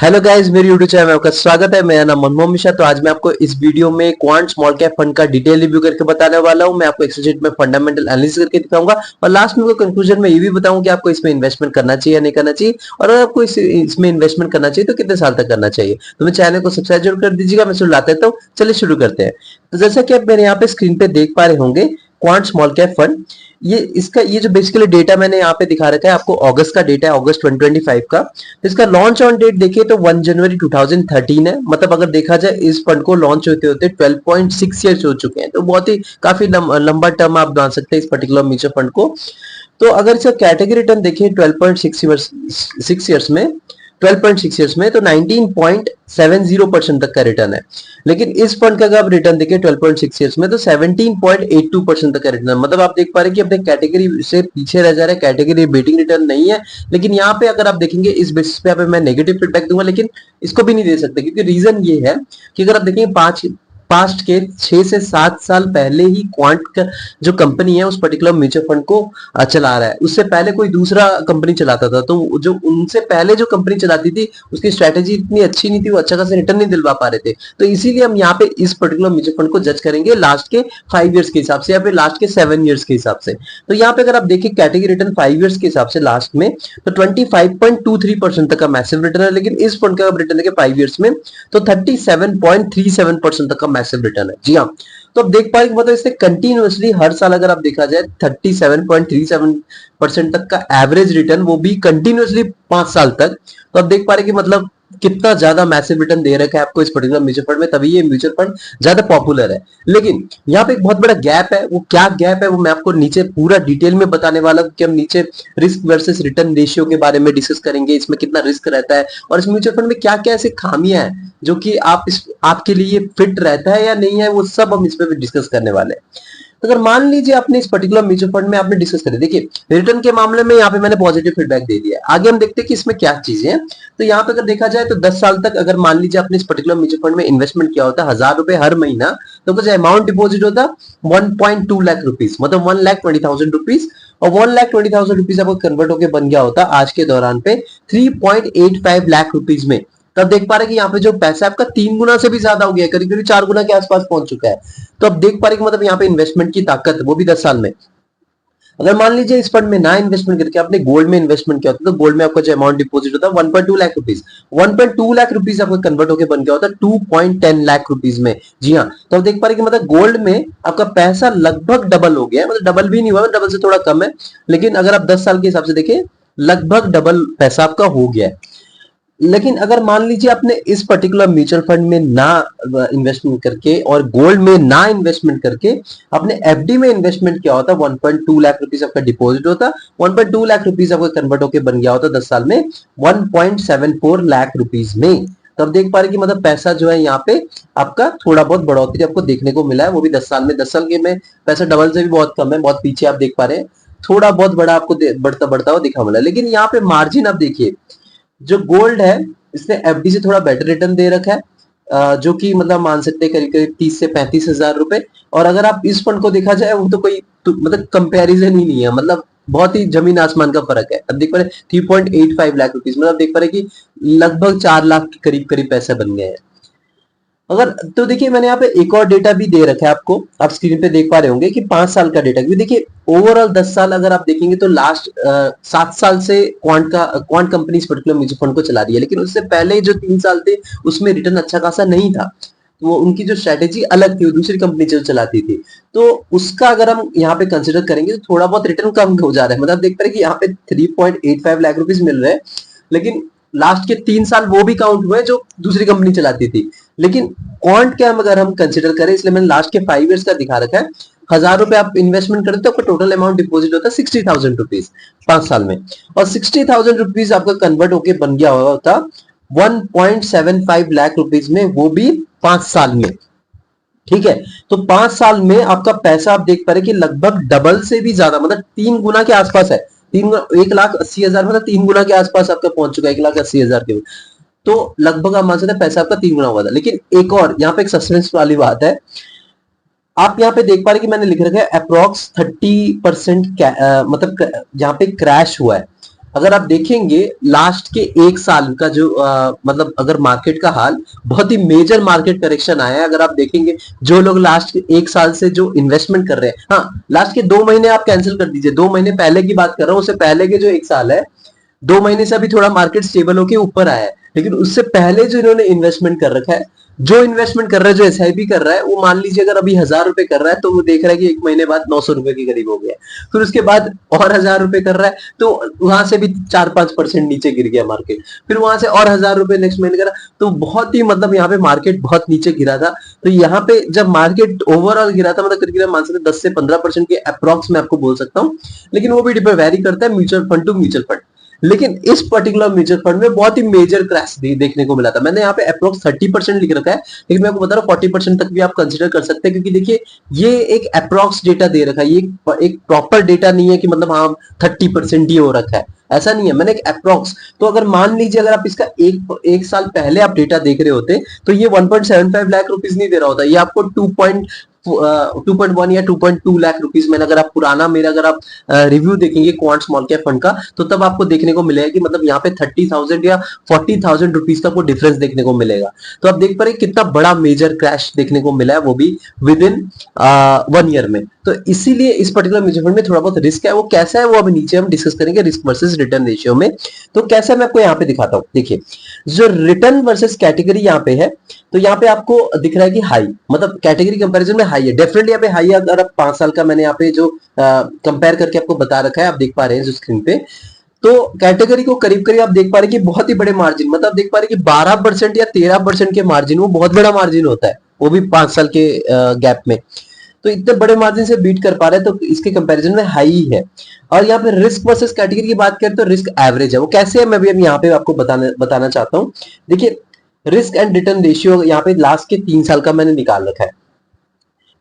Hello guys, मेरी YouTube channel में आपका स्वागत है। मेरा नाम मनमोहन मिश्रा। तो आज मैं आपको इस वीडियो में क्वांट स्मॉल कैप फंड का डिटेल रिव्यू करके बताने वाला हूं। मैं आपको एक्सेल शीट में फंडामेंटल एनालिसिस करके दिखाऊंगा और लास्ट में कंक्लूजन में ये भी बताऊंगा कि आपको इसमें इन्वेस्टमेंट करना चाहिए या नहीं करना चाहिए, और अगर आपको इसमें इन्वेस्टमेंट करना चाहिए तो कितने साल तक करना चाहिए। तो मैं चैनल को सब्सक्राइब जरूर कर दीजिएगा। मैं शुरू लाते हूं, चलिए शुरू करते हैं। तो जैसा कि आप मेरे यहाँ पे स्क्रीन पे देख पा रहे होंगे, क्वांट स्मॉल कैप फंड, ये जो बेसिकली डेटा मैंने यहाँ पे दिखा रखा है आपको, अगस्त का डेटा है, अगस्त 2025 का। तो इसका लॉन्च ऑन डेट देखिए तो 1 जनवरी 2013 है। मतलब अगर देखा जाए इस फंड को लॉन्च होते होते 12.6 ईयर्स हो चुके हैं। तो बहुत ही काफी लंबा टर्म आप मान सकते हैं इस पर्टिकुलर म्यूचुअल फंड को। तो अगर इसका कैटेगरी रिटर्न देखिए 12.6 ईयर्स में तो 19.70% तक का रिटर्न है। लेकिन इस फंड का अगर आप रिटर्न देखिए 12.6 ईयर्स में तो 17.82% तक का रिटर्न। मतलब आप देख पा रहे हैं कि अपने कैटेगरी से पीछे रह जा रहा है, कैटेगरी बेटिंग रिटर्न नहीं है। लेकिन यहाँ पे अगर आप देखेंगे इस बेसिस पे यहाँ पे मैं नेगेटिव फीडबैक दूंगा, लेकिन इसको भी नहीं दे सकते क्योंकि रीजन ये है कि अगर आप देखेंगे पास्ट के 6 से 7 साल पहले ही क्वांट का जो कंपनी है उस पर्टिकुलर म्यूचुअल फंड को चला रहा है। उससे पहले कोई दूसरा कंपनी चलाता था, तो जो उनसे पहले जो कंपनी चलाती थी उसकी स्ट्रेटेजी इतनी अच्छी नहीं थी, वो अच्छा खासा रिटर्न नहीं दिलवा पा रहे थे। तो इसीलिए हम यहाँ पे इस पर्टिकुलर म्यूचुअल फंड को जज करेंगे लास्ट के 5 ईयर्स के हिसाब से या फिर लास्ट के 7 ईयर्स के हिसाब से। तो यहाँ पे अगर आप देखिए कैटेगरी रिटर्न 5 ईयर्स के हिसाब से लास्ट में तो 25.23% तक का मैसिव रिटर्न है। लेकिन इस फंड का रिटर्न देखिए 5 ईयर्स में तो 37.37% तक का मैसिव रिटर्न है। जी हाँ, तो अब देख पाएंगे मतलब इससे कंटिन्यूअसली हर साल अगर आप देखा जाए 37.37% तक का एवरेज रिटर्न, वो भी कंटिन्यूअसली 5 साल तक। तो अब देख पा रहे कि मतलब कितना ज्यादा मैसिव रिटर्न दे रखा है आपको इस पर्टिकुलर म्यूचुअल फंड में, तभी ये म्यूचुअल फंड ज्यादा पॉपुलर है। लेकिन यहाँ पे एक बहुत बड़ा गैप है। वो क्या गैप है वो मैं आपको नीचे पूरा डिटेल में बताने वाला हूँ कि हम नीचे रिस्क वर्सेस रिटर्न रेशियो के बारे में डिस्कस करेंगे, इसमें कितना रिस्क रहता है और इस म्यूचुअल फंड में क्या क्या ऐसी खामियां हैं जो कि आपके लिए फिट रहता है या नहीं है, वो सब हम इसमें डिस्कस करने वाले हैं। तो अगर मान लीजिए आपने इस पर्टिकुलर म्यूचुअल फंड में आपने डिस्कस करें, देखिए रिटर्न के मामले में यहाँ पे मैंने पॉजिटिव फीडबैक दे दिया है। आगे हम देखते हैं कि इसमें क्या चीजें हैं। तो यहाँ पे अगर देखा जाए तो 10 साल तक अगर मान लीजिए आपने इस पर्टिकुलर म्यूचुअल फंड में इन्वेस्टमेंट किया होता 1000 रुपए हर महीना, तो कुछ अमाउंट डिपॉजिट होता 1.2 लाख रुपीज, मतलब 1,20,000 रुपीज। और 1,20,000 रुपीज आपको कन्वर्ट होकर बन गया होता आज के दौरान पे 3.85 लाख रुपीज में। तब देख पा रहे कि यहाँ पे जो पैसा आपका 3 गुना से भी ज्यादा हो गया है, करीब करीब 4 गुना के आसपास पहुंच चुका है। तो अब देख पा रहे कि मतलब यहाँ पे इन्वेस्टमेंट की ताकत, वो भी 10 साल में। अगर मान लीजिए इस फंड में ना इन्वेस्टमेंट करके आपने गोल्ड में इन्वेस्टमेंट किया होता तो गोल्ड में आपका जो अमाउंट डिपॉजिट होता है 1.2 लाख रुपीज, 1.2 लाख रुपीज आपका कन्वर्ट होकर बन गया होता 2.10 लाख रुपीज में। जी हाँ, तो आप देख पा रहे कि मतलब गोल्ड में आपका पैसा लगभग डबल हो गया है। मतलब डबल भी नहीं हुआ, डबल से थोड़ा कम है, लेकिन अगर आप 10 साल के हिसाब से देखें लगभग डबल पैसा आपका हो गया है। लेकिन अगर मान लीजिए आपने इस पर्टिकुलर म्यूचुअल फंड में ना इन्वेस्टमेंट करके और गोल्ड में ना इन्वेस्टमेंट करके आपने एफडी में इन्वेस्टमेंट किया होता 1.2 लाख रुपीस आपका डिपॉजिट होता, 1.2 लाख रुपीस आपका कन्वर्ट होकर बन गया होता 10 साल में 1.74 लाख रुपीस में। तो अब देख पा रहे कि मतलब पैसा जो है यहाँ पे आपका थोड़ा बहुत बढ़ोतरी आपको देखने को मिला है, वो भी 10 साल में। 10 साल के में पैसा डबल से भी बहुत कम है, बहुत पीछे आप देख पा रहे हैं, थोड़ा बहुत बड़ा आपको बढ़ता बढ़ता हुआ दिखा मिला। लेकिन यहाँ पे मार्जिन आप देखिए, जो गोल्ड है इसने एफडी से थोड़ा बेटर रिटर्न दे रखा है, जो कि मतलब मान सकते हैं करीब करीब 30 से 35 हजार रुपए। और अगर आप इस फंड को देखा जाए वो तो कोई मतलब कंपैरिजन ही नहीं है, मतलब बहुत ही जमीन आसमान का फर्क है। अब देख पा रहे 3.85 लाख रुपीज, मतलब देख पा रहे कि लगभग 4 लाख के करीब करीब पैसे बन गए हैं। अगर तो देखिए मैंने यहाँ पे एक और डेटा भी दे रखा है आपको, आप स्क्रीन पे देख पा रहे होंगे कि 5 साल का डेटा। देखिए ओवरऑल 10 साल अगर आप देखेंगे तो लास्ट 7 साल से क्वांट कंपनी इस पर्टिकुलर म्यूचुअल फंड को चला रही है। लेकिन उससे पहले जो 3 साल थे उसमें रिटर्न अच्छा खासा नहीं था, तो वो उनकी जो स्ट्रेटेजी अलग थी, वो दूसरी कंपनी जो चलाती थी। तो उसका अगर हम यहाँ पे कंसिडर करेंगे तो थोड़ा बहुत रिटर्न कम हो जा रहा है। मतलब देख पा रहे कि यहाँ पे 3.85 लाख रुपीज मिल रहे हैं, लेकिन लास्ट के 3 साल वो भी काउंट हुए जो दूसरी कंपनी चलाती थी। लेकिन क्वांट के हम अगर हम कंसिडर करें, इसलिए मैंने लास्ट के 5 ईयर्स का दिखा रखा है। 1000 रुपए आप इन्वेस्टमेंट करते हो, आपका टोटल अमाउंट डिपॉजिट होता है 60,000 रुपीज 5 साल में। और 60,000 रुपीज आपका कन्वर्ट होके बन गया होता 1.75 लाख रुपीज में, वो भी 5 साल में। ठीक है, तो 5 साल में आपका पैसा आप देख पा रहे कि लगभग डबल से भी ज्यादा, मतलब 3 गुना के आसपास है। 1,80,000 मतलब 3 गुना के आसपास आपका पहुंच चुका है, 1,80,000 के। तो लगभग आप मान सकते हैं पैसा आपका 3 गुना हुआ था। लेकिन एक और यहाँ पे एक सस्पेंस वाली बात है, आप यहाँ पे देख पा रहे कि मैंने लिख रखा है अप्रोक्स 30% मतलब यहाँ पे क्रैश हुआ है। अगर आप देखेंगे लास्ट के एक साल का जो मतलब अगर मार्केट का हाल, बहुत ही मेजर मार्केट करेक्शन आया है। अगर आप देखेंगे जो लोग लास्ट के एक साल से जो इन्वेस्टमेंट कर रहे हैं, हाँ लास्ट के 2 महीने आप कैंसिल कर दीजिए, 2 महीने पहले की बात कर रहा हूँ, उससे पहले के जो एक साल है, 2 महीने से अभी थोड़ा मार्केट स्टेबल होके ऊपर आया है, लेकिन उससे पहले जो इन्होंने इन्वेस्टमेंट कर रखा है, जो इन्वेस्टमेंट कर रहा है, जो एसआईपी कर रहा है, वो मान लीजिए अगर अभी 1,000 रुपए कर रहा है तो वो देख रहा है कि 1 महीने बाद 900 रुपए के करीब हो गया, फिर उसके बाद और 1,000 रुपए कर रहा है तो वहां से भी 4-5% नीचे गिर गया मार्केट, फिर वहां से और 1,000 रुपए नेक्स्ट महीने करा, तो बहुत ही मतलब यहाँ पे मार्केट बहुत नीचे गिरा था। तो यहाँ पे जब मार्केट ओवरऑल गिरा था, मतलब करीब मान सकते 10 से 15% के अप्रॉक्स में आपको बोल सकता हूँ, लेकिन वो भी डिपेंड वेरी करता है mutual fund to mutual fund. लेकिन इस पर्टिकुलर म्यूचुअल फंड में बहुत ही मेजर क्रैश देखने को मिला था। मैंने यहाँ पे अप्रोक्स 30% लिख रखा है, लेकिन मैं आपको बता रहा हूँ 40% तक भी आप कंसिडर कर सकते हैं, क्योंकि देखिए ये एक अप्रोक्स डेटा दे रखा है, ये एक प्रॉपर डेटा नहीं है कि मतलब हाँ 30% ही हो रखा है, ऐसा नहीं है, मैंने एक अप्रोक्स। तो अगर मान लीजिए अगर आप इसका एक साल पहले आप डेटा देख रहे होते तो ये 1.75 लाख रुपीज नहीं दे रहा होता, ये आपको 2.1 या 2.2 लाख रुपीज में, अगर आप पुराना मेरा अगर आप रिव्यू देखेंगे क्वांट स्मॉल कैप फंड का, तो तब आपको देखने को मिलेगा कि मतलब यहाँ पे 30,000 या 40,000 रुपीज का डिफरेंस देखने को मिलेगा। तो आप देख पा रहे कितना बड़ा मेजर क्रैश देखने को मिला है, वो भी विद इन 1 ईयर में। तो इसीलिए इस पर्टिकुलर म्यूचुअल फंड में थोड़ा बहुत रिस्क है, वो कैसा है वो अभी नीचे हम डिस्कस करेंगे रिस्क वर्सेस रिटर्न रेशियो में। तो कैसा मैं आपको यहाँ पे दिखाता हूँ, देखिए जो रिटर्न वर्सेस कैटेगरी यहाँ पे है, तो यहाँ पे आपको दिख रहा है कि हाई, मतलब कैटेगरी कंपैरिजन में हाई है, डेफिनेटली यहाँ पे हाई है। अगर आप 5 साल का मैंने यहाँ पे जो कंपेयर करके आपको बता रखा है, आप देख पा रहे हैं जो स्क्रीन पे, तो कैटेगरी को करीब करीब आप देख पा रहे हैं कि बहुत ही बड़े मार्जिन, मतलब आप देख पा रहे हैं कि 12% या 13% के मार्जिन, वो बहुत बड़ा मार्जिन होता है, वो भी 5 साल के गैप में। तो इतने बड़े मार्जिन से बीट कर पा रहे हैं, तो इसके कंपैरिजन में हाई है। और यहाँ पे रिस्क वर्सेस कैटेगरी की बात करें तो रिस्क एवरेज है। वो कैसे है मैं भी अब यहाँ पे आपको बताना चाहता हूँ। देखिए रिस्क एंड रिटर्न रेशियो यहाँ पे लास्ट के 3 साल का मैंने निकाल रखा है।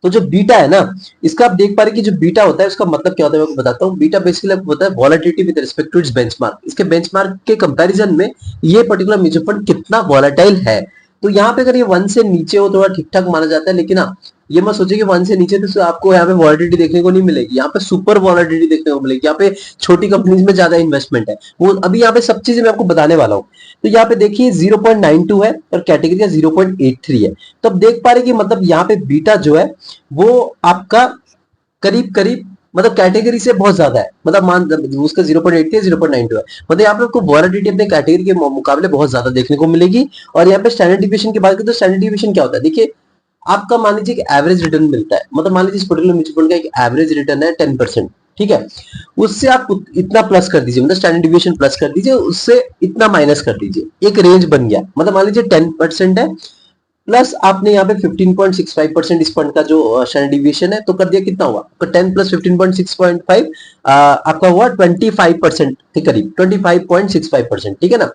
तो जो बीटा है ना, इसका आप देख पा रहे कि जो बीटा होता है उसका मतलब क्या होता है मैं आपको बताता हूँ। बीटा बेसिकली आपको होता है volatility with respect to its benchmark. इसके बेंचमार्क के कंपैरिजन में ये पर्टिकुलर म्यूचुअल फंड कितना वॉलेटाइल है। तो यहाँ पे अगर ये 1 से नीचे हो तो ठीक ठाक माना जाता है, लेकिन हाँ ये मत सोचिए कि 1 से नीचे तो आपको यहाँ पे वॉलेटिलिटी देखने को नहीं मिलेगी, यहाँ पे सुपर वॉलेटिलिटी देखने को मिलेगी। यहाँ पे छोटी कंपनीज में ज्यादा इन्वेस्टमेंट है, वो अभी यहाँ पे सब चीजें मैं आपको बताने वाला हूँ। तो यहाँ पे देखिए 0.92 है और कैटेगरी का 0.83 है। तो अब देख पा रहे कि मतलब यहाँ पे बीटा जो है वो आपका करीब करीब मतलब कैटेगरी से बहुत ज्यादा है, मतलब मान उसका 0.83 है, 0.92 है, मतलब यहाँ पे आपको वॉलेटिलिटी अपने कैटेगरी के मुकाबले बहुत ज्यादा देखने को मिलेगी। और यहाँ पे स्टैंडर्ड डिविएशन की बात करें तो स्टैंडर्ड डिविएशन क्या होता है, देखिए आपका मान लीजिए कि एवरेज रिटर्न मिलता है, मतलब मान लीजिए इस पर्टिकुलर म्यूचुअल फंड का एक एवरेज रिटर्न है 10%, ठीक है, उससे आप इतना प्लस कर दीजिए, मतलब स्टैंडर्ड डिविएशन प्लस कर दीजिए, उससे इतना माइनस कर दीजिए, एक रेंज बन गया। मतलब मान लीजिए 10% है प्लस आपने यहाँ पे 15.65% इस फंड का जो स्टैंडर्ड डिविएशन है, तो कर दिया कितना हुआ, तो 10 प्लस 15.6.5 आपका हुआ 25% के करीब, 25.65%, ठीक है ना।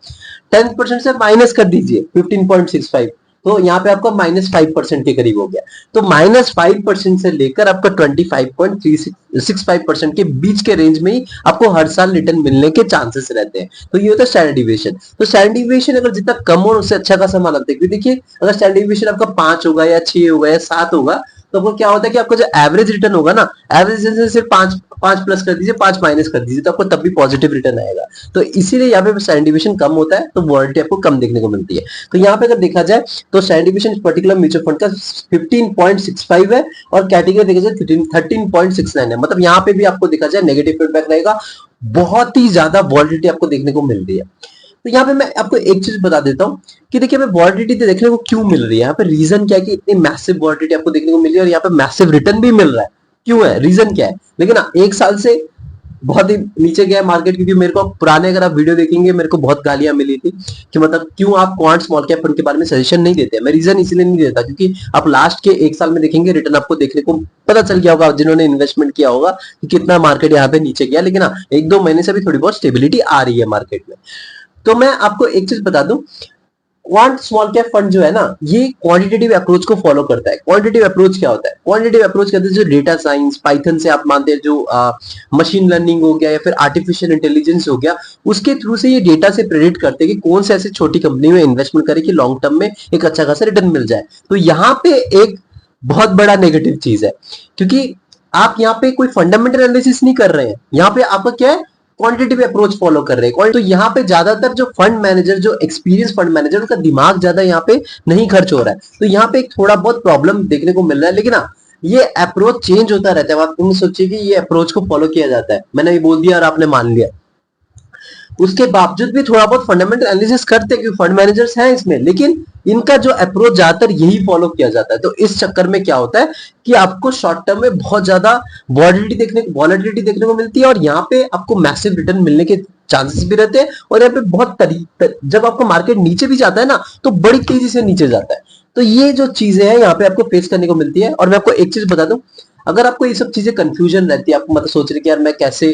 10% से माइनस कर दीजिए 15.65, तो यहाँ पे आपका -5% के करीब हो गया। तो -5% से लेकर आपका 25.65% के बीच के रेंज में ही आपको हर साल रिटर्न मिलने के चांसेस रहते हैं। तो ये होता है स्टैंडर्ड डिविएशन। तो स्टैंडर्ड डिविएशन अगर जितना कम हो उससे अच्छा खासा मान लगता है, क्योंकि देखिए अगर स्टैंडर्ड डिविएशन आपका 5 होगा या 6 होगा या 7 होगा, तो आपको क्या होता है कि आपका जो एवरेज रिटर्न होगा ना, एवरेज रिटर्न से सिर्फ 5 प्लस कर दीजिए, 5 माइनस कर दीजिए, तो आपको तब भी पॉजिटिव रिटर्न आएगा। तो इसीलिए यहाँ पे स्टैंडर्ड डिविएशन कम होता है, तो वॉलेटिलिटी आपको कम देखने को मिलती है। तो यहाँ पे अगर देखा जाए तो standard deviation particular mutual fund का 15.65 है और कैटेगरी देखा जाए 13.69 है, मतलब यहाँ पे भी आपको देखा जाए नेगेटिव फीडबैक रहेगा, बहुत ही ज्यादा वॉलेटिलिटी आपको देखने को मिल रही है। तो यहाँ पे मैं आपको एक चीज बता देता हूँ कि देखिए हमें वॉलेटिलिटी देखने को क्यों मिल रही है, यहाँ पे रीजन क्या है कि इतनी मैसिव वॉलेटिलिटी आपको देखने को मिल रही है और यहाँ पे मैसिव रिटर्न भी मिल रहा है, क्यों है, रीजन क्या है। लेकिन एक साल से बहुत ही नीचे गया मार्केट, क्योंकि मेरे को पुराने अगर आप वीडियो देखेंगे मेरे को बहुत गालियां मिली थी कि मतलब क्यों आप क्वांट स्मॉल कैप फंड के बारे में सजेशन नहीं देते। मैं रीजन इसलिए नहीं देता क्योंकि आप लास्ट के एक साल में देखेंगे रिटर्न आपको देखने को पता चल गया होगा, जिन्होंने इन्वेस्टमेंट किया होगा कि कितना मार्केट यहाँ पे नीचे गया। लेकिन हाँ 1-2 महीने से भी थोड़ी बहुत स्टेबिलिटी आ रही है मार्केट में। तो मैं आपको एक चीज बता दूं, क्वांट स्मॉल कैप फंड जो है ना, ये क्वांटिटेटिव अप्रोच को फॉलो करता है। क्वांटिटेटिव अप्रोच क्या होता है, क्वांटिटेटिव अप्रोच कहते हैं जो डेटा साइंस पाइथन से आप मानते हैं, जो मशीन लर्निंग हो गया या फिर आर्टिफिशियल इंटेलिजेंस हो गया, उसके थ्रू से ये डेटा से प्रेडिक्ट करते हैं कि कौन से ऐसी छोटी कंपनी में इन्वेस्टमेंट करे कि लॉन्ग टर्म में एक अच्छा खासा रिटर्न मिल जाए। तो यहाँ पे एक बहुत बड़ा नेगेटिव चीज है, क्योंकि आप यहाँ पे कोई फंडामेंटल एनालिसिस नहीं कर रहे हैं, यहाँ पे आपका क्या है, क्वांटिटेटिव अप्रोच फॉलो कर रहे हैं। तो यहाँ पे ज्यादातर जो फंड मैनेजर, जो एक्सपीरियंस फंड मैनेजर, उनका दिमाग ज्यादा यहाँ पे नहीं खर्च हो रहा है, तो यहाँ पे एक थोड़ा बहुत प्रॉब्लम देखने को मिल रहा है। लेकिन हाँ, ये अप्रोच चेंज होता रहता है। आप तुम सोचिए कि ये अप्रोच को फॉलो किया जाता है, मैंने ये बोल दिया और आपने मान लिया, उसके बावजूद भी थोड़ा बहुत फंडामेंटल एनालिसिस करते हैं क्योंकि फंड मैनेजर्स हैं इसमें, लेकिन इनका जो अप्रोच ज्यादातर यही फॉलो किया जाता है। तो इस चक्कर में क्या होता है कि आपको शॉर्ट टर्म में बहुत ज्यादा वॉलेटिलिटी देखने को मिलती है, और यहाँ पे आपको मैसिव रिटर्न मिलने के चांसेस भी रहते हैं। और यहाँ पे जब आपका मार्केट नीचे भी जाता है ना, तो बड़ी तेजी से नीचे जाता है। तो ये जो चीजें हैं यहाँ पे आपको फेस करने को मिलती है। और मैं आपको एक चीज बता दूं, अगर आपको ये सब चीजें कंफ्यूजन रहती है, आपको मतलब सोच रहे कि यार मैं कैसे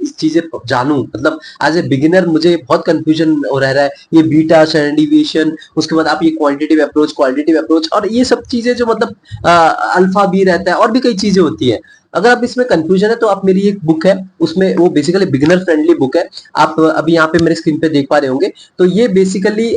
इस चीजें जानूं, मतलब एज ए बिगिनर मुझे बहुत कंफ्यूजन हो रह रहा है, ये बीटा स्टैंडर्ड डेविएशन, उसके बाद आप ये क्वालिटेटिव अप्रोच और ये सब चीजें जो मतलब अल्फा बी रहता है और भी कई चीजें होती है। अगर आप इसमें कंफ्यूजन है तो आप मेरी एक बुक है, उसमें वो बेसिकली बिगिनर फ्रेंडली बुक है, आप अभी यहाँ पे मेरे स्क्रीन पे देख पा रहे होंगे। तो ये बेसिकली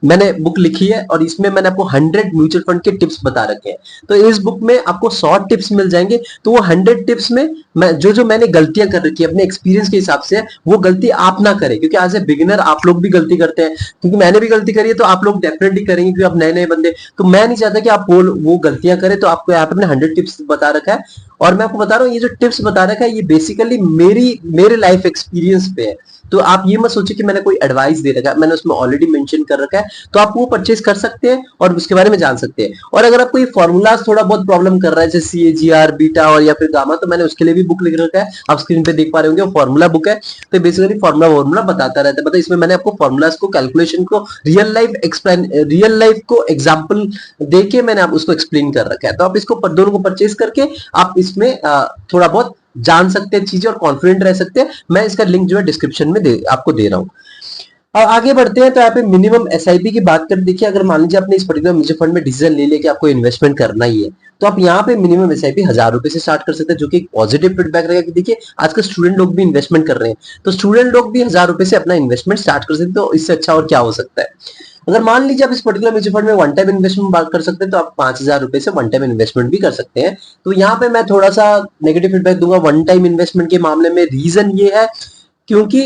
मैंने बुक लिखी है और इसमें मैंने आपको 100 म्यूचुअल फंड के टिप्स बता रखे हैं। तो इस बुक में आपको 100 टिप्स मिल जाएंगे। तो वो 100 टिप्स में मैं जो मैंने गलतियां कर रखी है अपने एक्सपीरियंस के हिसाब से, वो गलती आप ना करें, क्योंकि एज ए बिगिनर आप लोग भी गलती करते हैं, क्योंकि मैंने भी गलती करी है, तो आप लोग डेफिनेटली करेंगे क्योंकि आप नए नए बंदे। तो मैं नहीं चाहता कि आप वो गलतियां करें। तो आपको यहाँ पे 100 टिप्स बता रखा है, और मैं आपको बता रहा हूँ ये जो टिप्स बता रखा है ये बेसिकली मेरे लाइफ एक्सपीरियंस पे है। तो आप ये मत सोचिए कि मैंने कोई एडवाइस दे रखा है, मैंने उसमें ऑलरेडी मेंशन कर रखा है। तो आप वो परचेज कर सकते हैं और उसके बारे में जान सकते हैं। और अगर आपको ये फॉर्मूलाज थोड़ा बहुत प्रॉब्लम कर रहा है, जैसे CAGR, बीटा और या फिर गामा, तो मैंने उसके लिए भी बुक लिख रखा है, आप स्क्रीन पे देख पा रहे होंगे, वो फॉर्मूला बुक है। तो बेसिकली फॉर्मूला बताता रहता है, मतलब इसमें मैंने आपको फॉर्मूलाज को, कैलकुलेशन को रियल लाइफ को एग्जाम्पल देके मैंने आप उसको एक्सप्लेन कर रखा है। तो आप इसको दोनों को परचेज करके आप इसमें थोड़ा बहुत जान सकते हैं चीजें और कॉन्फिडेंट रह सकते हैं। मैं इसका लिंक जो है डिस्क्रिप्शन में आपको दे रहा हूं। और आगे बढ़ते हैं तो यहाँ पे मिनिमम SIP की बात करें। देखिए, अगर मान लीजिए आपने इस पर्टिकुलर म्यूचुअल फंड में डिसीजन ले लिया कि आपको इन्वेस्टमेंट करना ही है, तो आप यहाँ पे मिनिमम SIP 1000 रुपए से स्टार्ट कर सकते हैं, जो कि एक पॉजिटिव फीडबैक रहेगा कि देखिए आजकल स्टूडेंट लोग भी इन्वेस्टमेंट कर रहे हैं, तो स्टूडेंट लोग भी 1000 रुपए से अपना इन्वेस्टमेंट स्टार्ट कर सकते हैं। तो इससे अच्छा और क्या हो सकता है। अगर मान लीजिए आप इस पर्टिकुलर म्यूचुअल फंड में वन टाइम इन्वेस्टमेंट बात कर सकते हैं, तो आप 5000 रुपए से वन टाइम इन्वेस्टमेंट भी कर सकते हैं। तो यहाँ पे मैं थोड़ा सा नेगेटिव फीडबैक दूंगा वन टाइम इन्वेस्टमेंट के मामले में। रीजन ये है क्योंकि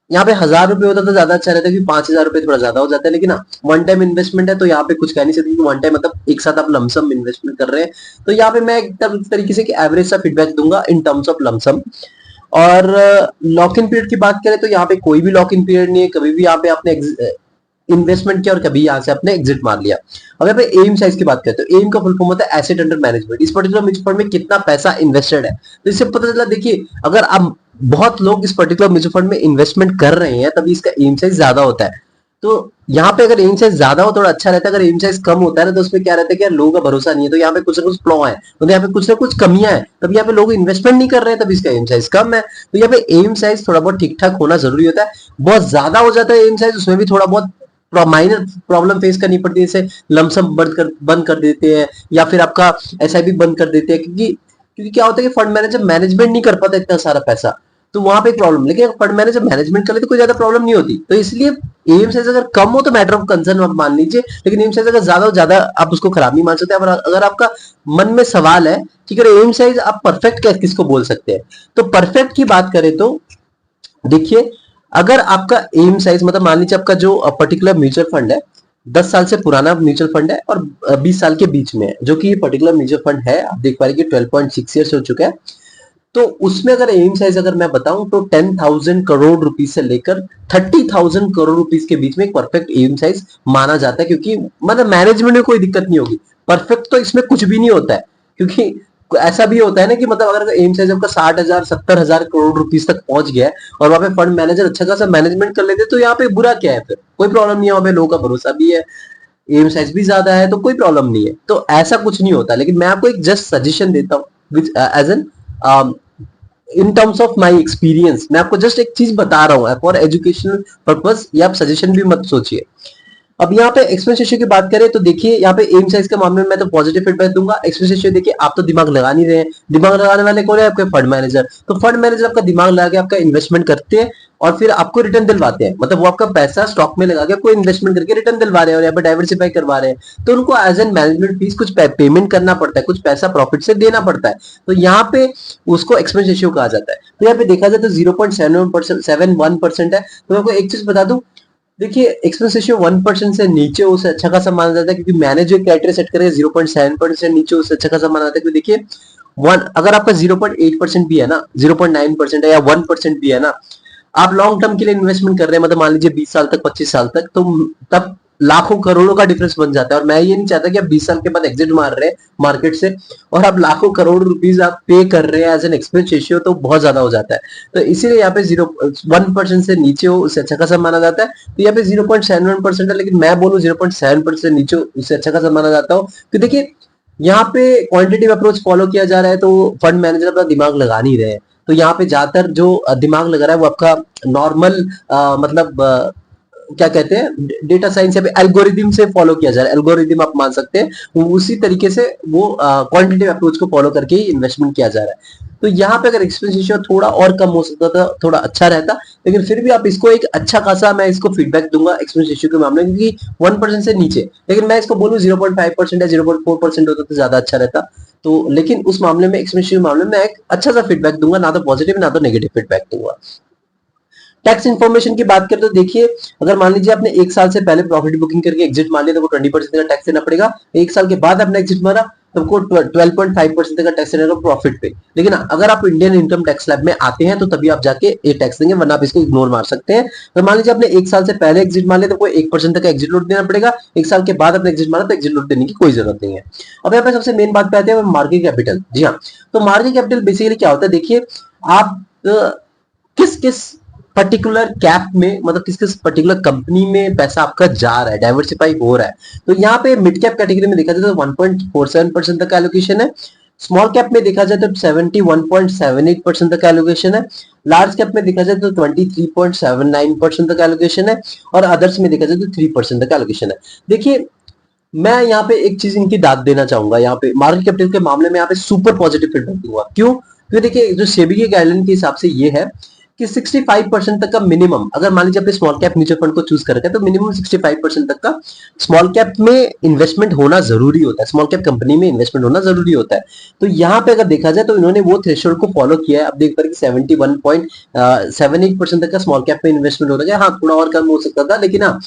यहाँ पे 1000 रुपए होता तो ज्यादा अच्छा रहता है, क्योंकि 5000 रुपए थोड़ा ज्यादा हो जाता है। लेकिन वन टाइम इन्वेस्टमेंट है तो यहाँ पे कुछ कह नहीं सकते कि वन टाइम मतलब एक साथ आप लमसम इन्वेस्टमेंट कर रहे हैं। तो यहाँ पे मैं एक तरीके से एवरेज सा फीडबैक दूंगा इन टर्म्स ऑफ लमसम। और लॉक इन पीरियड की बात करें तो यहाँ पे कोई भी लॉक इन पीरियड नहीं है, कभी भी यहाँ पे आपने इन्वेस्टमेंट किया और कभी यहां से आपने एग्जिट मार लिया। अगर मैं एम साइज की बात करते तो एम का फुल फॉर्म होता है एसेट अंडर मैनेजमेंट। इस पर्टिकुलर म्यूचुअल फंड में कितना पैसा इन्वेस्टेड है, तो इससे पता चला। देखिए, अगर आप बहुत लोग इस पर्टिकुलर म्यूचुअल फंड में इन्वेस्टमेंट कर रहे हैं तभी इसका एम साइज ज्यादा होता है। तो यहाँ पे अगर एम साइज ज्यादा हो थोड़ा अच्छा रहता है, अगर एम साइज कम होता है ना तो उसमें क्या रहता है कि यार लोगों का भरोसा नहीं है, तो यहाँ पे कुछ ना कुछ फ्लॉ है, तो यहाँ पे कुछ ना कुछ कमियां है, तब यहाँ पे लोग इन्वेस्टमेंट नहीं कर रहे हैं, तब इसका एम साइज कम है। तो यहाँ पे एम साइज थोड़ा बहुत ठीक ठाक होना जरूरी होता है। बहुत ज्यादा हो जाता है एम साइज, उसमें भी थोड़ा बहुत माइनर प्रॉब्लम फेस करनी पड़ती है, जैसे लमसम बंद कर देते हैं या फिर आपका SIP बंद कर देते हैं, क्योंकि क्या होता है कि फंड मैनेजर मैनेजमेंट नहीं कर पाता इतना सारा पैसा, तो वहां पे प्रॉब्लम। लेकिन फंड मैनेजर मैनेजमेंट कर ले तो कोई ज्यादा प्रॉब्लम नहीं होती। तो इसलिए एम साइज अगर कम हो तो मैटर ऑफ कंसर्न आप मान लीजिए, लेकिन एम साइज अगर ज्यादा हो ज्यादा आप उसको खराब नहीं मान सकते। अगर आपका मन में सवाल है कि अगर एम साइज आप परफेक्ट किसको बोल सकते हैं, तो परफेक्ट की बात करें तो देखिए, अगर आपका एम साइज मतलब मान लीजिए आपका जो पर्टिकुलर म्यूचुअल फंड है 10 साल से पुराना म्यूचुअल फंड है और 20 साल के बीच में है, जो कि ये पर्टिकुलर म्यूचुअल फंड है, आप देख पा रहे हैं कि 12.6 ईयर्स हो चुका है। तो उसमें अगर एम साइज अगर मैं बताऊं तो 10,000 करोड़ रुपीस से लेकर 30,000 करोड़ रुपीस के बीच में एक परफेक्ट एम साइज माना जाता है, क्योंकि मतलब मैनेजमेंट में कोई दिक्कत नहीं होगी। परफेक्ट तो इसमें कुछ भी नहीं होता है, क्योंकि ऐसा भी होता है ना कि मतलब अगर एम साइज आपका 60,000 70,000 करोड़ रुपीस तक पहुंच गया है और वहां पे फंड मैनेजर अच्छा खासा मैनेजमेंट कर लेते, तो यहाँ पे बुरा क्या है, फिर कोई प्रॉब्लम नहीं है, वहां पे लोगों का भरोसा भी है, एम साइज भी ज्यादा है, तो कोई प्रॉब्लम नहीं है। तो ऐसा कुछ नहीं होता। लेकिन मैं आपको एक जस्ट सजेशन देता हूँ as an in terms of my experience, मैं आपको जस्ट एक चीज बता रहा हूँ फॉर एजुकेशनल पर्पज, ये आप सजेशन भी मत सोचिए। अब यहाँ पे एक्सपेंस रेशियो की बात करें तो देखिए यहाँ पे एम साइज के मामले में मैं तो पॉजिटिव फीडबैक दूंगा। एक्सपेंस रेशियो देखिए आप तो दिमाग लगा नहीं रहे हैं, दिमाग लगाने वाले कौन है? आपके फंड मैनेजर। तो फंड मैनेजर आपका दिमाग लगा के आपका इन्वेस्टमेंट करते हैं और फिर आपको रिटर्न दिलवाते हैं, मतलब वो आपका पैसा स्टॉक में लगा के आपको इन्वेस्टमेंट करके रिटर्न दिलवा रहे हैं और यहाँ पे डाइवर्सिफाई करवा रहे हैं। तो उनको एज एन मैनेजमेंट फीस कुछ पेमेंट करना पड़ता है, कुछ पैसा प्रॉफिट से देना पड़ता है। तो यहाँ पे उसको एक्सपेंस रेशियो कहा जाता है। तो यहाँ पे देखा जाए तो 0.71% है। तो मैं आपको एक चीज बता दूं, देखिए एक्सपेंस रेशियो 1% से नीचे उसे अच्छा खासा माना जाता है, क्योंकि मैंने जो क्राइटेरिया सेट करे 0.7% से नीचे उसे अच्छा खासा माना जाता है। क्योंकि देखिए वन अगर आपका 0.8% भी है ना, 0.9% है या 1% भी है ना, आप लॉन्ग टर्म के लिए इन्वेस्टमेंट कर रहे हैं, मतलब मान लीजिए 20 साल तक, 25 साल तक, तो तब लाखों करोड़ों का डिफरेंस बन जाता है। और मैं ये नहीं चाहता कि आप 20 साल के बाद एग्जिट मार रहे हैं मार्केट से और आप लाखों करोड़ रुपीस आप पे कर रहे हैं एज एन एक्सपेंस रेशियो, तो बहुत ज्यादा हो जाता है। तो इसीलिए यहाँ पे 1% से नीचे हो उससे अच्छा खासा माना जाता है। तो यहाँ पे 0.71% है, लेकिन मैं बोलूँ 0.7% से नीचे उससे अच्छा खासा माना जाता हो। तो देखिए यहाँ पे क्वांटिटेटिव अप्रोच फॉलो किया जा रहा है, तो फंड मैनेजर अपना दिमाग लगा नहीं रहे हैं। तो यहाँ पे ज्यादातर जो दिमाग लगा रहा है वो आपका नॉर्मल मतलब क्या कहते हैं, डेटा साइंस या एल्गोरिदम से फॉलो किया जा रहा है। एल्गोरिदम आप मान सकते हैं, उसी तरीके से वो क्वांटिटेटिव अप्रोच को फॉलो करके ही इन्वेस्टमेंट किया जा रहा है। तो यहाँ पे अगर एक्सपेंस रेशियो थोड़ा और कम हो सकता था, थोड़ा अच्छा रहता, लेकिन फिर भी आप इसको एक अच्छा खासा मैं इसको फीडबैक दूंगा एक्सपेंस रेशियो के मामले में, क्योंकि 1% से नीचे। लेकिन मैं इसको बोलूँ 0.5% या 0.4% होता तो ज्यादा अच्छा रहता। तो लेकिन उस मामले में एक्सपेंस रेशियो के मामले में एक अच्छा सा फीडबैक दूंगा, ना तो पॉजिटिव ना तो नेगेटिव फीडबैक दूंगा। टैक्स इन्फॉर्मेशन की बात करें तो देखिए अगर मान लीजिए आपने एक साल से पहले प्रॉफिट बुकिंग करके एग्जिट मार लिया तो 20% का टैक्स देना पड़ेगा। एक साल के बाद आपने एग्जिट मारा तो आपको 12.5% का टैक्स देना प्रॉफिट पे। लेकिन अगर आप इंडियन इनकम टैक्स स्लैब में आते हैं तो तभी आप जाके ये टैक्स देंगे, वरना आप इसको इग्नोर मार सकते हैं। तो मान लीजिए आपने एक साल से पहले एग्जिट मार लिया तो कोई 1% तक का एग्जिट लोड देना पड़ेगा। एक साल के बाद आपने एग्जिट मारा तो एग्जिट लोड देने की कोई जरूरत नहीं है। अब यहाँ पे सबसे मेन बात पे आते हैं मार्केट कैपिटल। जी हाँ, तो मार्केट कैपिटल बेसिकली क्या होता है, देखिए आप किस किस पर्टिकुलर कैप में, मतलब किस किस पर्टिकुलर कंपनी में पैसा आपका जा रहा है, डाइवर्सिफाई हो रहा है। तो यहाँ पे मिड कैप कैटेगरी में देखा जाए तो 1.47% तक एलोकेशन है। स्मॉल कैप में देखा जाए तो 71.78% तक एलोकेशन है। लार्ज कैप में देखा जाए तो 23.79% तक एलोकेशन है। और अदर्स में देखा जाए तो 3% तक एलोकेशन है। देखिए मैं यहाँ पे एक चीज इनकी दाद देना चाहूंगा, यहाँ पे मार्केट कैपिटल के मामले में यहाँ पे सुपर पॉजिटिव फीडबैक दूंगा। क्यों? क्योंकि देखिए जो सेबी के गाइडलाइन के हिसाब से ये है कि 65% तक का मिनिमम, अगर मान लीजिए आपने स्मॉल कैप म्यूचुअल फंड को चूज कर रखा है तो मिनिमम 65% तक का स्मॉल कैप में इन्वेस्टमेंट होना जरूरी होता है, स्मॉल कैप कंपनी में इन्वेस्टमेंट होना जरूरी होता है। तो यहाँ पे अगर देखा जाए तो इन्होंने वो थ्रेशोल्ड को फॉलो किया है। अब देख पा रहे 71.78% तक का स्मॉल कैप में इन्वेस्टमेंट हो रहा है। हाँ थोड़ा और कम हो सकता था, लेकिन हाँ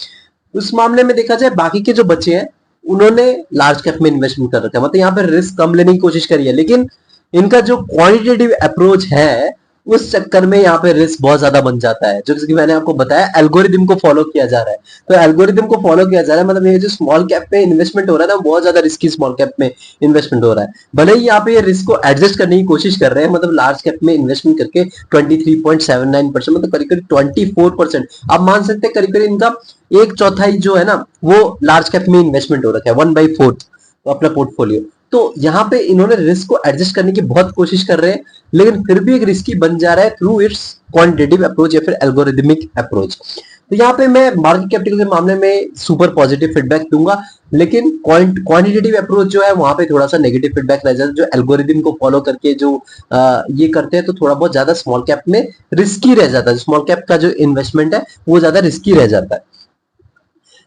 उस मामले में देखा जाए बाकी के जो बच्चे हैं उन्होंने लार्ज कैप में इन्वेस्टमेंट कर रखा है, मतलब यहाँ पे रिस्क कम लेने की कोशिश करी है। लेकिन इनका जो क्वालिटेटिव अप्रोच है उस चक्कर में यहाँ पे रिस्क बहुत ज्यादा बन जाता है। जो कि मैंने आपको बताया एल्गोरिदम को फॉलो किया जा रहा है। तो एल्गोरिदम को फॉलो किया जा रहा है, मतलब ये जो स्मॉल कैप पे इन्वेस्टमेंट हो रहा है ना, बहुत ज्यादा रिस्की स्मॉल कैप में इन्वेस्टमेंट हो रहा है। भले ही यहाँ पे ये रिस्क को एडजस्ट करने की कोशिश कर रहे हैं, मतलब लार्ज कैप में इन्वेस्टमेंट करके 23.79%, मतलब करीब करीब 24%, आप मान सकते हैं करीब करीब इनका एक चौथाई जो है ना वो लार्ज कैप में इन्वेस्टमेंट हो रखा है, 1/4 अपना पोर्टफोलियो। तो यहाँ पे इन्होंने रिस्क को एडजस्ट करने की बहुत कोशिश कर रहे हैं, लेकिन फिर भी एक रिस्की बन जा रहा है थ्रू इट्स क्वांटिटेटिव अप्रोच या फिर एल्गोरिदमिक अप्रोच। तो यहाँ पे मैं मार्केट कैपिटल के मामले में सुपर पॉजिटिव फीडबैक दूंगा, लेकिन क्वांटिटेटिव अप्रोच जो है वहां पे थोड़ा सा नेगेटिव फीडबैक रह जाता है। जो एल्गोरिदम को फॉलो करके जो ये करते हैं तो थोड़ा बहुत ज्यादा स्मॉल कैप में रिस्की रह जाता है। स्मॉल कैप का जो इन्वेस्टमेंट है वो ज्यादा रिस्की रह जाता है।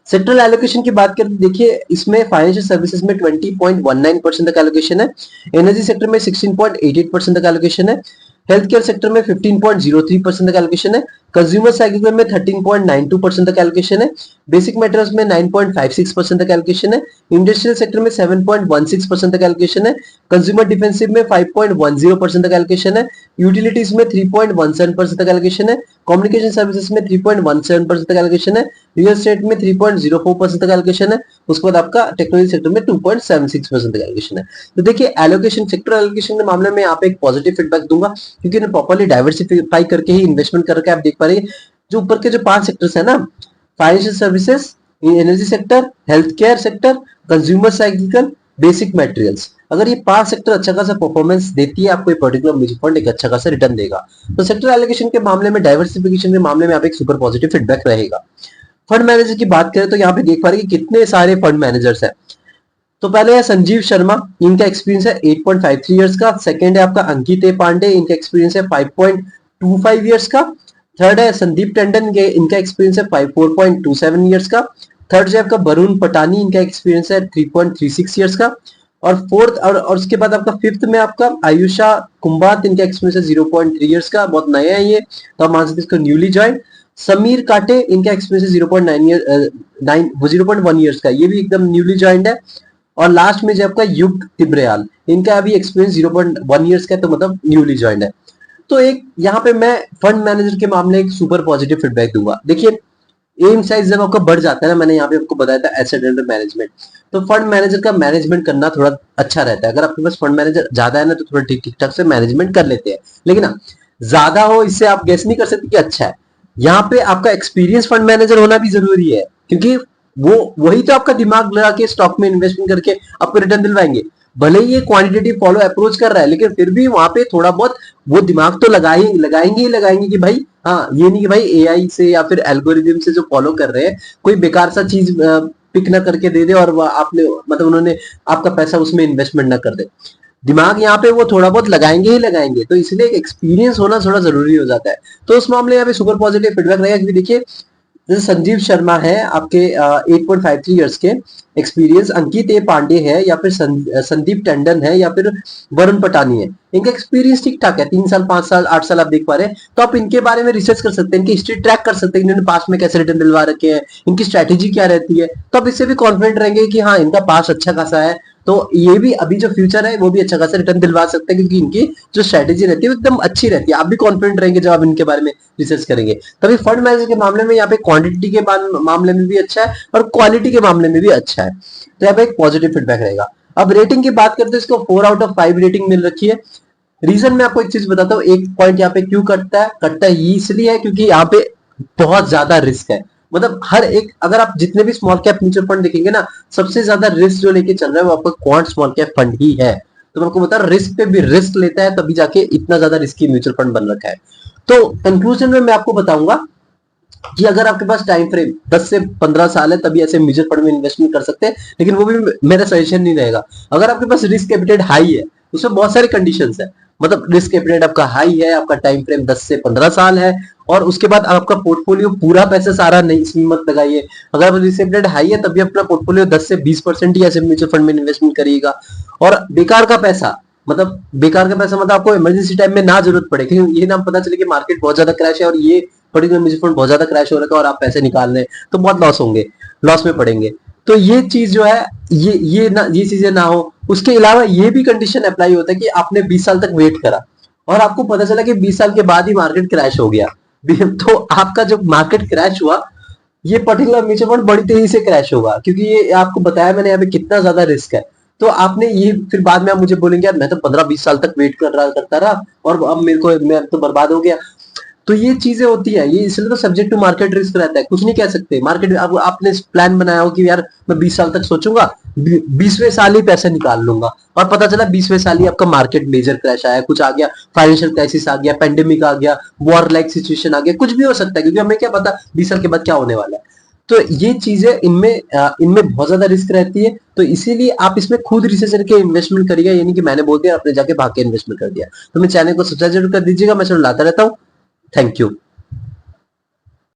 सेक्टरल एलोकेशन की बात करें तो देखिए इसमें फाइनेंशियल सर्विसेज में 20.19% तक एलोकेशन है। एनर्जी सेक्टर में 16.88% तक एलोकेशन है। हेल्थ केयर सेक्टर में 15.03% तक एलोकेशन है। कंज्यूमर साइकिल में 13.92% तक एलोकेशन है। बेसिक मेटल्स में 9.56% तक एलोकेशन है। इंडस्ट्रियल सेक्टर में 7.16% तक एलोकेशन है। कंज्यूमर डिफेंसिव में 5.10% तक एलोकेशन है। यूटिलिटीज में 3.17% तक एलोकेशन है। कम्युनिकेशन सर्विसेज में 3.17% तक एलोकेशन है। रियल एस्टेट में 3.04% तक एलोकेशन है। उसके बाद आपका टेक्नोलॉजी सेक्टर में 2.76% तक एलोकेशन है। तो देखिए एलोकेशन, सेक्टर एलोकेशन के मामले में यहाँ पे एक पॉजिटिव फीडबैक दूंगा, क्योंकि इन्हें प्रॉपर्ली डाइवर्सिफाई करके ही इन्वेस्टमेंट करके आप देख पा रहे हैं जो ऊपर के जो 5 सेक्टर्स है ना, financial services, energy sector, health care sector, consumer cycle, basic materials, अगर ये 5 सेक्टर अच्छा खासा परफॉर्मेंस देती है आपको ये पर्टिकुलर म्यूचुअल फंड एक अच्छा खासा रिटर्न देगा। तो सेक्टर एलोकेशन के मामले में, डाइवर्सिफिकेशन के मामले में आप एक सुपर पॉजिटिव फीडबैक रहेगा। फंड मैनेजर की बात करें तो यहाँ पे देख पा रहे हैं कि कितने सारे फंड मैनेजर्स हैं। तो पहले है संजीव शर्मा, इनका एक्सपीरियंस है 8.53 इयर्स का। सेकंड है आपका अंकित ए पांडे, इनका एक्सपीरियंस है 5.25 इयर्स का। थर्ड है संदीप टंडन, इनका एक्सपीरियंस है 4.27 इयर्स का। थर्ड है आपका वरुण पटानी, इनका एक्सपीरियंस है 3.36 इयर्स का। और फोर्थ और उसके बाद आपका फिफ्थ में आपका आयुषा कुंभात, इनका एक्सपीरियंस है 0.3 इयर्स का, बहुत नया है ये, तो आप मान सकते इसको न्यूली ज्वाइन। समीर काटे, इनका एक्सपीरियंस है 0.1 ईयर्स का, ये भी एकदम न्यूली ज्वाइंड है। और लास्ट में जो आपका युग तिब्रेयाल, इनका अभी एक्सपीरियंस 0.1 ईयर्स का है, तो मतलब न्यूली ज्वाइंड है। तो एक यहाँ पे मैं फंड मैनेजर के मामले एक सुपर पॉजिटिव फीडबैक दूंगा। देखिए एम साइज जब आपका बढ़ जाता है ना, मैंने यहाँ पे आपको बताया था एसेट अंडर मैनेजमेंट, तो फंड मैनेजर का मैनेजमेंट करना थोड़ा अच्छा रहता है। अगर आपके पास फंड मैनेजर ज्यादा है ना, तो थोड़ा ठीक ठीक ठाक से मैनेजमेंट कर लेते हैं, लेकिन ना ज्यादा हो इससे आप गेस नहीं कर सकते कि अच्छा है। यहाँ पे आपका एक्सपीरियंस फंड मैनेजर होना भी जरूरी है, क्योंकि वो वही तो आपका दिमाग लगा के स्टॉक में इन्वेस्टमेंट करके आपको रिटर्न दिलवाएंगे। भले ही ये क्वांटिटेटिव फॉलो अप्रोच कर रहा है, लेकिन फिर भी वहां पे थोड़ा बहुत वो दिमाग तो लगाएंगे कि भाई हाँ, ये नहीं कि भाई एआई से या फिर एल्गोरिदम से जो फॉलो कर रहे हैं कोई बेकार सा चीज पिक ना करके दे दे और आपने मतलब उन्होंने आपका पैसा उसमें इन्वेस्टमेंट ना कर दे। दिमाग यहाँ पे वो थोड़ा बहुत लगाएंगे ही लगाएंगे, तो इसलिए एक्सपीरियंस होना थोड़ा जरूरी हो जाता है। तो उस मामले में यहाँ पे सुपर पॉजिटिव फीडबैक रहेगा, क्योंकि देखिए जैसे संजीव शर्मा है आपके 8.53 इयर्स के एक्सपीरियंस, अंकित ए पांडे है या फिर संदीप टंडन है या फिर वरुण पटानी है, इनका एक्सपीरियंस ठीक ठाक है, 3 साल 5 साल 8 साल आप देख पा रहे हैं। तो आप इनके बारे में रिसर्च कर सकते हैं, इनकी हिस्ट्री ट्रैक कर सकते हैं, इन्होंने पास में कैसे रिटर्न दिलवा रखे हैं, इनकी स्ट्रैटेजी क्या रहती है, तो आप इससे भी कॉन्फिडेंट रहेंगे कि हाँ इनका पास अच्छा खासा है, तो ये भी अभी जो फ्यूचर है वो भी अच्छा खासा रिटर्न दिलवा सकते हैं, क्योंकि इनकी जो स्ट्रैटेजी रहती है वो एकदम अच्छी रहती है। आप भी कॉन्फिडेंट रहेंगे जब आप इनके बारे में रिसर्च करेंगे। तभी फंड मैनेजर के मामले में यहाँ पे क्वांटिटी के मामले में भी अच्छा है और क्वालिटी के मामले में भी अच्छा है, तो यहाँ पे एक पॉजिटिव फीडबैक रहेगा। अब रेटिंग की बात करते हैं, इसको 4/5 रेटिंग मिल रखी है। रीजन मैं आपको एक चीज बताता हूँ, एक पॉइंट यहाँ पे क्यों कटता है ये इसलिए है क्योंकि यहाँ पे बहुत ज्यादा रिस्क है। मतलब हर एक, अगर आप जितने भी स्मॉल कैप म्यूचुअल फंड देखेंगे ना, सबसे ज्यादा रिस्क जो लेके चल रहा है वो आपका क्वांट स्मॉल कैप फंड ही है। तो मैं आपको बता रहा हूँ, रिस्क पे भी रिस्क लेता है तभी जाके इतना ज्यादा रिस्की म्यूचुअल फंड बन रखा है। तो कंक्लूजन में मैं आपको बताऊंगा कि अगर आपके पास टाइम फ्रेम 10 से 15 साल है तभी ऐसे म्यूचुअल फंड में इन्वेस्टमेंट कर सकते हैं, लेकिन वो भी मेरा सजेशन नहीं रहेगा। अगर आपके पास रिस्क कैपिटल हाई है, उसमें बहुत सारे कंडीशंस है, मतलब रिस्क कैपिटल आपका हाई है, आपका टाइम फ्रेम 10 से 15 साल है, और उसके बाद आपका पोर्टफोलियो पूरा पैसा सारा नहीं, इसमें मत लगाइए। अगर रिस्क कैपिटल हाई है तभी अपना पोर्टफोलियो 10 से 20% ही ऐसे म्यूचुअल फंड में इन्वेस्टमेंट करिएगा। और बेकार का पैसा मतलब आपको इमरजेंसी टाइम में ना जरूरत पड़े, क्योंकि ये ना पता चले कि मार्केट बहुत ज्यादा क्रैश है और ये पर्टिकुलर म्यूचुअल फंड बहुत ज्यादा क्रैश हो रखा है और आप पैसे निकाल रहे हैं, तो बहुत लॉस होंगे, लॉस में पड़ेंगे। तो ये चीज जो है ये चीजें ना हो। उसके अलावा ये भी कंडीशन अप्लाई होता है कि आपने 20 साल तक वेट करा और आपको पता चला कि 20 साल के बाद ही मार्केट क्रैश हो गया, तो आपका जो मार्केट क्रैश हुआ, ये पर्टिकुलर म्यूचुअल फंड बड़ी तेजी से क्रैश होगा, क्योंकि ये आपको बताया मैंने यहाँ पे कितना ज्यादा रिस्क है। तो आपने ये फिर बाद में आप मुझे बोलेंगे यार मैं तो 15-20 साल तक वेट करता रहा और अब मैं तो बर्बाद हो गया। तो ये चीजें होती है, ये इसलिए तो सब्जेक्ट टू मार्केट रिस्क रहता है, कुछ नहीं कह सकते। मार्केट अब आपने प्लान बनाया हो कि यार मैं 20 साल तक सोचूंगा, 20वें साल ही पैसे निकाल लूंगा, और पता चला 20वें साल ही आपका मार्केट मेजर क्रैश आया, कुछ आ गया, फाइनेंशियल क्राइसिस आ गया, पेंडेमिक आ गया, वॉर लाइक सिचुएशन आ गया, कुछ भी हो सकता है, क्योंकि हमें क्या पता 20 साल के बाद क्या होने वाला है। तो ये चीजें इनमें बहुत ज्यादा रिस्क रहती है, तो इसीलिए आप इसमें खुद रिसर्च करके इन्वेस्टमेंट करिएगा, यानी कि मैंने बोल दिया आपने जाके भाग के इन्वेस्टमेंट कर दिया। तो मेरे चैनल को सब्सक्राइब जरूर कर दीजिएगा, मैं चलो लाता रहता हूँ। Thank you.